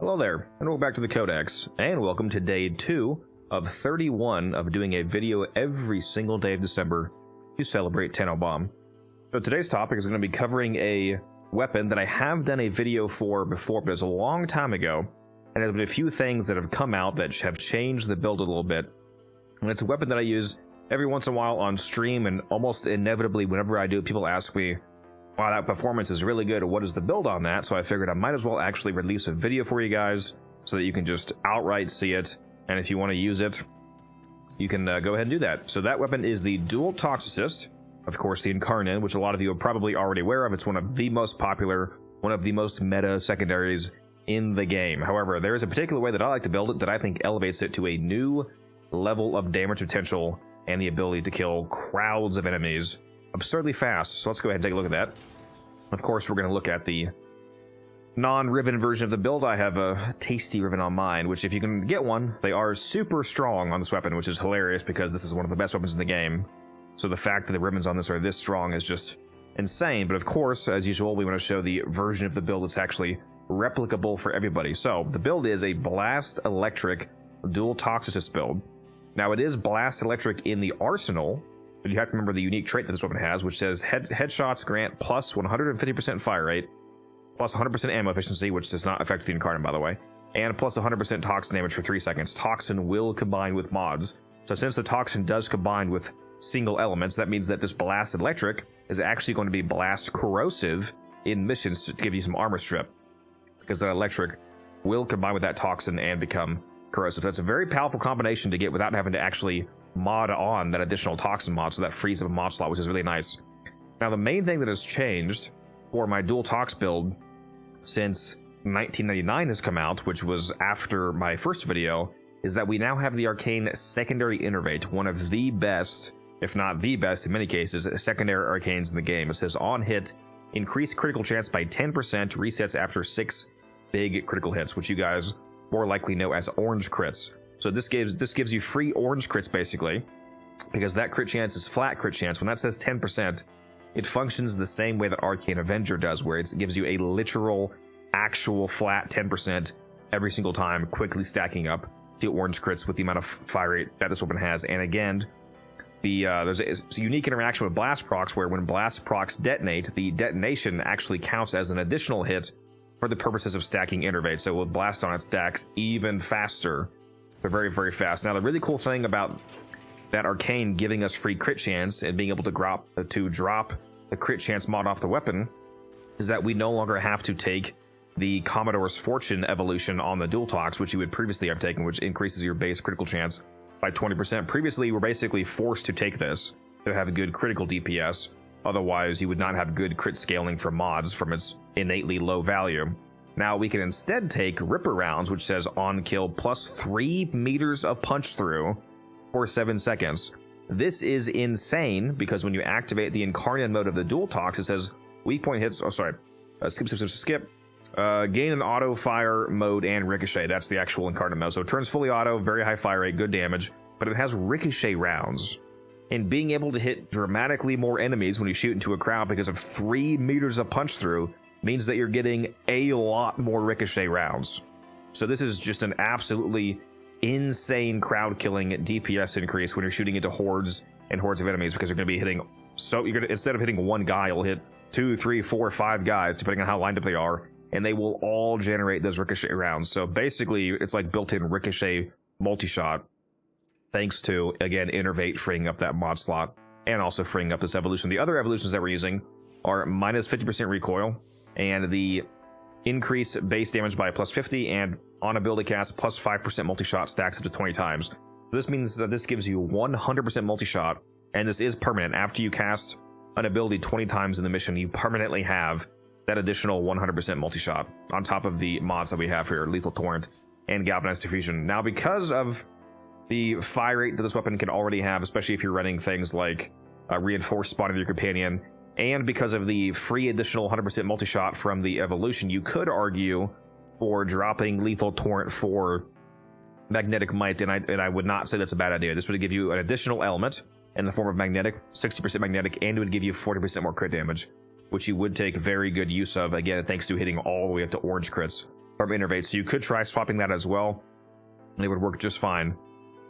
Hello there, and welcome back to the Codex, and welcome to day 2 of 31 of doing a video every single day of December to celebrate TennoBomb. So today's topic is going to be covering a weapon that I have done a video for before, but it's a long time ago, and there's been a few things that have come out that have changed the build a little bit. And it's a weapon that I use every once in a while on stream, and almost inevitably whenever I do, people ask me, wow, that performance is really good, what is the build on that? So I figured I might as well actually release a video for you guys so that you can just outright see it, and if you want to use it, you can go ahead and do that. So that weapon is the Dual Toxicist, of course the Incarnate, which a lot of you are probably already aware of. It's one of the most popular, one of the most meta secondaries in the game. However, there is a particular way that I like to build it that I think elevates it to a new level of damage potential and the ability to kill crowds of enemies absurdly fast. So let's go ahead and take a look at that. Of course, we're going to look at the non-ribbon version of the build. I have a tasty ribbon on mine, which if you can get one, they are super strong on this weapon, which is hilarious because this is one of the best weapons in the game. So the fact that the ribbons on this are this strong is just insane. But of course, as usual, we want to show the version of the build that's actually replicable for everybody. So the build is a Blast Electric Dual Toxicist build. Now it is Blast Electric in the arsenal, but you have to remember the unique trait that this weapon has, which says headshots grant plus 150% fire rate, plus 100% ammo efficiency, which does not affect the Incarnate, by the way, and plus 100% toxin damage for 3 seconds. Toxin will combine with mods. So since the toxin does combine with single elements, that means that this Blast Electric is actually going to be Blast Corrosive in missions to give you some armor strip, because that electric will combine with that toxin and become corrosive. So that's a very powerful combination to get without having to actually mod on that additional toxin mod, so that frees up a mod slot, which is really nice. Now the main thing that has changed for my dual tox build since 1999 has come out, which was after my first video, is that we now have the arcane secondary innervate, one of the best, if not the best in many cases, secondary arcanes in the game. It says on hit, increase critical chance by 10%, resets after 6 big critical hits, which you guys more likely know as orange crits. So this gives you free orange crits basically, because that crit chance is flat crit chance. When that says 10%, it functions the same way that Arcane Avenger does, where it gives you a literal, actual flat 10% every single time, quickly stacking up to orange crits with the amount of fire rate that this weapon has. And again, there's a unique interaction with blast procs, where when blast procs detonate, the detonation actually counts as an additional hit for the purposes of stacking innervate. So with blast on, it stacks even faster. They're very, very fast. Now, the really cool thing about that arcane giving us free crit chance and being able to drop the crit chance mod off the weapon is that we no longer have to take the Commodore's Fortune evolution on the dual tox, which you would previously have taken, which increases your base critical chance by 20%. Previously, you were basically forced to take this to have good critical DPS. Otherwise, you would not have good crit scaling for mods from its innately low value. Now we can instead take Ripper Rounds, which says on kill plus 3 meters of punch through for 7 seconds. This is insane because when you activate the Incarnate mode of the dual tox, it says weak point hits. Oh, sorry. Skip. Gain an auto fire mode and ricochet. That's the actual Incarnate mode. So it turns fully auto, very high fire rate, good damage, but it has ricochet rounds. And being able to hit dramatically more enemies when you shoot into a crowd because of 3 meters of punch through means that you're getting a lot more ricochet rounds. So this is just an absolutely insane crowd killing DPS increase when you're shooting into hordes and hordes of enemies, because you're going to be hitting, so you're going to, instead of hitting one guy, you'll hit 2, 3, 4, 5 guys depending on how lined up they are, and they will all generate those ricochet rounds. So basically it's like built-in ricochet multi-shot, thanks to, again, Innervate freeing up that mod slot and also freeing up this evolution. The other evolutions that we're using are minus 50% recoil, and the increase base damage by plus 50, and on ability cast plus 5% multi-shot stacks up to 20 times. So this means that this gives you 100% multi-shot, and this is permanent. After you cast an ability 20 times in the mission, you permanently have that additional 100% multi-shot on top of the mods that we have here, Lethal Torrent and Galvanized Diffusion. Now, because of the fire rate that this weapon can already have, especially if you're running things like Reinforced Spawn of your Companion, and because of the free additional 100% multi-shot from the evolution, you could argue for dropping Lethal Torrent for Magnetic Might, and I would not say that's a bad idea. This would give you an additional element in the form of magnetic, 60% magnetic, and it would give you 40% more crit damage, which you would take very good use of, again, thanks to hitting all the way up to orange crits from Innervate, so you could try swapping that as well, and it would work just fine.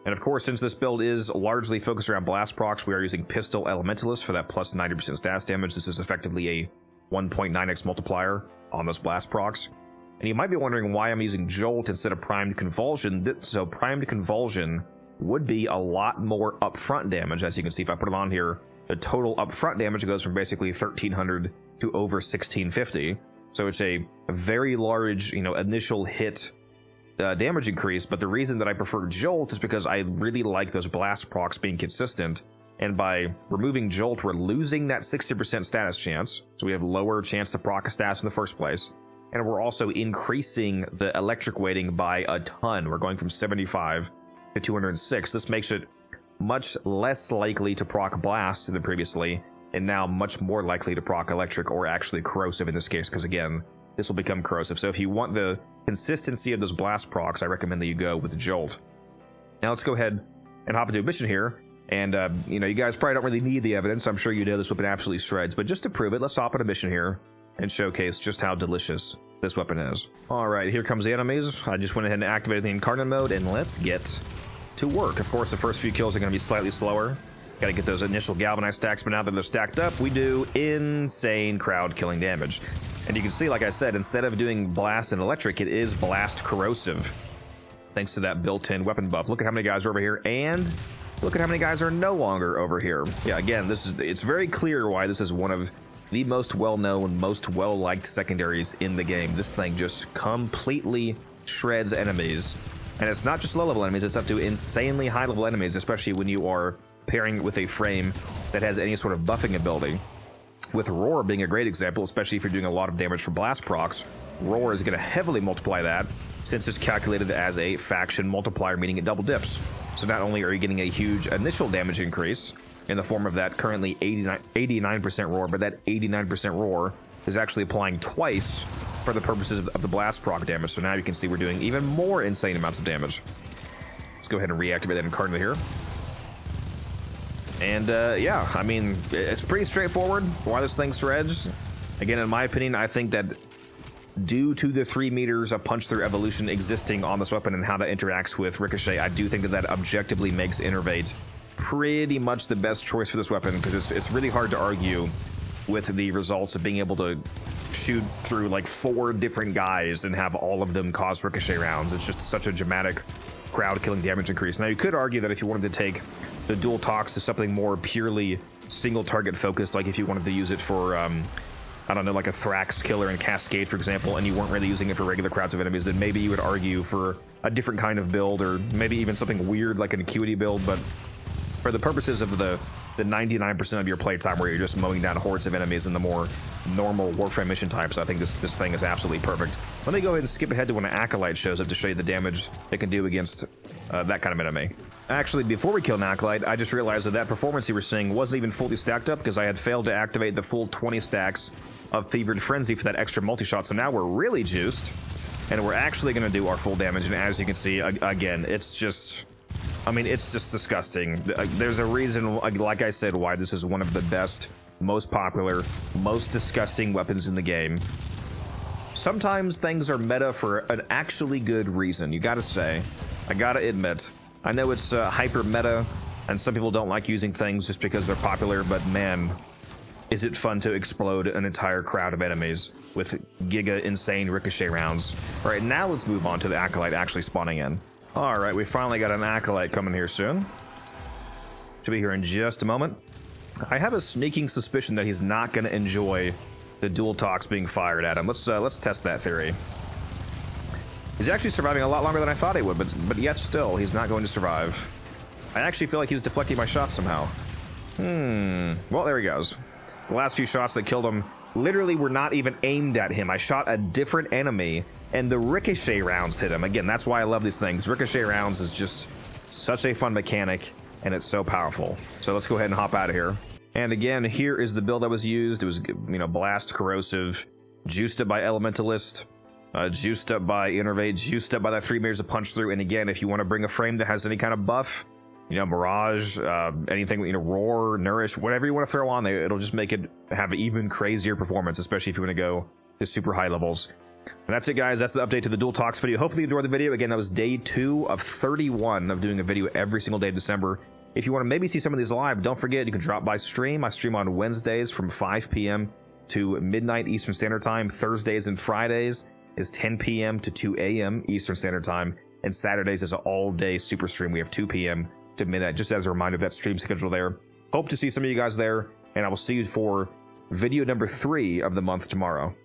And of course, since this build is largely focused around blast procs, we are using Pistol Elementalist for that plus 90% status damage. This is effectively a 1.9x multiplier on those blast procs. And you might be wondering why I'm using Jolt instead of Primed Convulsion. So Primed Convulsion would be a lot more upfront damage. As you can see, if I put it on here, the total upfront damage goes from basically 1300 to over 1650. So it's a very large, initial hit damage increase. But the reason that I prefer Jolt is because I really like those blast procs being consistent. And by removing Jolt, we're losing that 60% status chance. So we have lower chance to proc a status in the first place. And we're also increasing the electric weighting by a ton. We're going from 75 to 206. This makes it much less likely to proc blast than previously, and now much more likely to proc electric, or actually corrosive in this case, because again, this will become corrosive. So if you want the consistency of those blast procs, I recommend that you go with Jolt. Now let's go ahead and hop into a mission here. And, you guys probably don't really need the evidence. I'm sure you know this weapon absolutely shreds, but just to prove it, let's hop on a mission here and showcase just how delicious this weapon is. All right, here comes the enemies. I just went ahead and activated the incarnate mode, and let's get to work. Of course, the first few kills are going to be slightly slower. Got to get those initial galvanized stacks, but now that they're stacked up, we do insane crowd killing damage. And you can see, like I said, instead of doing blast and electric, it is blast corrosive, thanks to that built-in weapon buff. Look at how many guys are over here, and look at how many guys are no longer over here. Yeah, again, it's very clear why this is one of the most well-known, most well-liked secondaries in the game. This thing just completely shreds enemies. And it's not just low-level enemies, it's up to insanely high-level enemies, especially when you are pairing it with a frame that has any sort of buffing ability. With Roar being a great example, especially if you're doing a lot of damage for blast procs, Roar is going to heavily multiply that, since it's calculated as a faction multiplier, meaning it double dips. So not only are you getting a huge initial damage increase in the form of that currently 89% Roar, but that 89% Roar is actually applying twice for the purposes of the blast proc damage. So now you can see we're doing even more insane amounts of damage. Let's go ahead and reactivate that incarnate here. And yeah, I mean, it's pretty straightforward why this thing shreds. Again, in my opinion, I think that due to the 3 meters of punch through evolution existing on this weapon and how that interacts with Ricochet, I do think that objectively makes Innervate pretty much the best choice for this weapon, because it's really hard to argue with the results of being able to shoot through like 4 different guys and have all of them cause Ricochet rounds. It's just such a dramatic crowd killing damage increase. Now you could argue that if you wanted to take the dual tox to something more purely single target focused, like if you wanted to use it for I don't know, like a Thrax killer and Cascade, for example, and you weren't really using it for regular crowds of enemies, then maybe you would argue for a different kind of build, or maybe even something weird like an Acuity build. But for the purposes of the 99% of your playtime where you're just mowing down hordes of enemies in the more normal Warframe mission types, I think this thing is absolutely perfect. Let me go ahead and skip ahead to when an Acolyte shows up to show you the damage it can do against that kind of enemy. Actually, before we kill an Acolyte, I just realized that performance you were seeing wasn't even fully stacked up because I had failed to activate the full 20 stacks of Fevered Frenzy for that extra multi-shot. So now we're really juiced, and we're actually going to do our full damage. And as you can see, again, it's just, I mean, it's just disgusting. There's a reason, like I said, why this is one of the best, most popular, most disgusting weapons in the game. Sometimes things are meta for an actually good reason, you gotta say. I gotta admit. I know it's hyper meta, and some people don't like using things just because they're popular, but man, is it fun to explode an entire crowd of enemies with giga insane Ricochet rounds. All right, now let's move on to the Acolyte actually spawning in. All right, we finally got an Acolyte coming here soon. Should be here in just a moment. I have a sneaking suspicion that he's not going to enjoy the dual tox being fired at him. Let's test that theory. He's actually surviving a lot longer than I thought he would, but yet still, he's not going to survive. I actually feel like he's deflecting my shots somehow. Well, there he goes. The last few shots that killed him literally were not even aimed at him. I shot a different enemy, and the Ricochet rounds hit him. Again, that's why I love these things. Ricochet rounds is just such a fun mechanic, and it's so powerful. So let's go ahead and hop out of here. And again, here is the build that was used. It was, blast, corrosive, juiced up by Elementalist, juiced up by Innervate, juiced up by that 3 meters of punch through. And again, if you want to bring a frame that has any kind of buff, Mirage, anything, Roar, Nourish, whatever you want to throw on there, it'll just make it have even crazier performance, especially if you want to go to super high levels. And that's it, guys. That's the update to the Dual Talks video. Hopefully you enjoyed the video. Again, that was day 2 of 31 of doing a video every single day of December. If you want to maybe see some of these live, don't forget you can drop by stream. I stream on Wednesdays from 5 p.m. to midnight Eastern Standard Time. Thursdays and Fridays is 10 p.m. to 2 a.m. Eastern Standard Time. And Saturdays is an all-day super stream. We have 2 p.m. to midnight, just as a reminder of that stream schedule there. Hope to see some of you guys there, and I will see you for video number 3 of the month tomorrow.